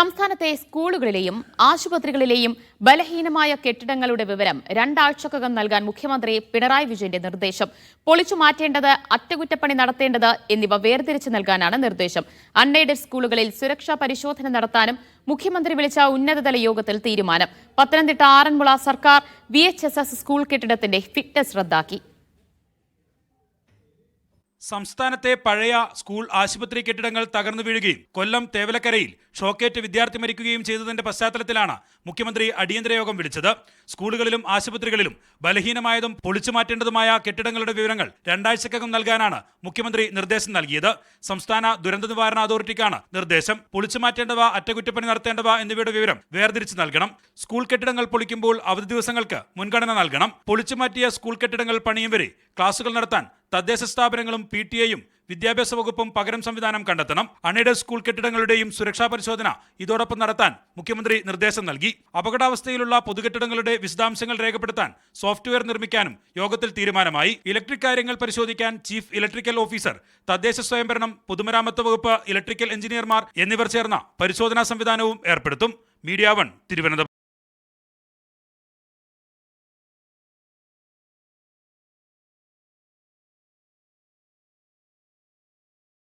സംസ്ഥാനത്തെ സ്കൂളുകളിലെയും ആശുപത്രികളിലെയും ബലഹീനമായ കെട്ടിടങ്ങളുടെ വിവരം 2 ആഴ്ചക്കകം നൽകാൻ മുഖ്യമന്ത്രി പിണറായി വിജയന്റെ നിർദ്ദേശം. പൊളിച്ചു മാറ്റേണ്ടത്, അറ്റകുറ്റപ്പണി നടത്തേണ്ടത് എന്നിവ വേർതിരിച്ച് നൽകാനാണ് നിർദ്ദേശം. അൺഎയ്ഡഡ് സ്കൂളുകളിൽ സുരക്ഷാ പരിശോധന നടത്താനും മുഖ്യമന്ത്രി വിളിച്ച ഉന്നതതല യോഗത്തിൽ തീരുമാനം. പത്തനംതിട്ട ആറന്മുള സർക്കാർ VHSS സ്കൂൾ കെട്ടിടത്തിന്റെ ഫിറ്റ്നസ് റദ്ദാക്കി. സംസ്ഥാനത്തെ പഴയ സ്കൂൾ ആശുപത്രി കെട്ടിടങ്ങൾ തകർന്നു വീഴുകയും കൊല്ലം തേവലക്കരയിൽ ഷോക്കേറ്റ് വിദ്യാർത്ഥി മരിക്കുകയും ചെയ്തതിന്റെ പശ്ചാത്തലത്തിലാണ് മുഖ്യമന്ത്രി അടിയന്തര യോഗം വിളിച്ചത്. സ്കൂളുകളിലും ആശുപത്രികളിലും ബലഹീനമായതും പൊളിച്ചു മാറ്റേണ്ടതുമായ കെട്ടിടങ്ങളുടെ വിവരങ്ങൾ 2 ആഴ്ചക്കകം നൽകാനാണ് മുഖ്യമന്ത്രി നിർദ്ദേശം നൽകിയത്. സംസ്ഥാന ദുരന്ത നിവാരണ അതോറിറ്റിക്കാണ് നിർദ്ദേശം. പൊളിച്ചു മാറ്റേണ്ടവ, അറ്റകുറ്റപ്പണി നടത്തേണ്ടവ എന്നിവയുടെ വിവരം വേർതിരിച്ച് നൽകണം. സ്കൂൾ കെട്ടിടങ്ങൾ പൊളിക്കുമ്പോൾ അവധി ദിവസങ്ങൾക്ക് മുൻഗണന നൽകണം. പൊളിച്ചു മാറ്റിയ സ്കൂൾ കെട്ടിടങ്ങൾ പണിയും വരെ ക്ലാസുകൾ നടത്താൻ തദ്ദേശ സ്ഥാപനങ്ങളും PTA-യും വിദ്യാഭ്യാസ വകുപ്പും പകരം സംവിധാനം കണ്ടെത്തണം. അൺഎയ്ഡഡ് സ്കൂൾ കെട്ടിടങ്ങളുടെയും സുരക്ഷാ പരിശോധന ഇതോടൊപ്പം നടത്താൻ മുഖ്യമന്ത്രി നിർദ്ദേശം നൽകി. അപകടാവസ്ഥയിലുള്ള പൊതുകെട്ടിടങ്ങളുടെ വിശദാംശങ്ങൾ രേഖപ്പെടുത്താൻ സോഫ്റ്റ്വെയർ നിർമ്മിക്കാനും യോഗത്തിൽ തീരുമാനമായി. ഇലക്ട്രിക് കാര്യങ്ങൾ പരിശോധിക്കാൻ ചീഫ് ഇലക്ട്രിക്കൽ ഓഫീസർ, തദ്ദേശ സ്വയംഭരണം, പൊതുമരാമത്ത് വകുപ്പ് ഇലക്ട്രിക്കൽ എഞ്ചിനീയർമാർ എന്നിവർ ചേർന്ന പരിശോധനാ സംവിധാനവും ഏർപ്പെടുത്തും. മീഡിയ 1 തിരുവനന്തപുരം.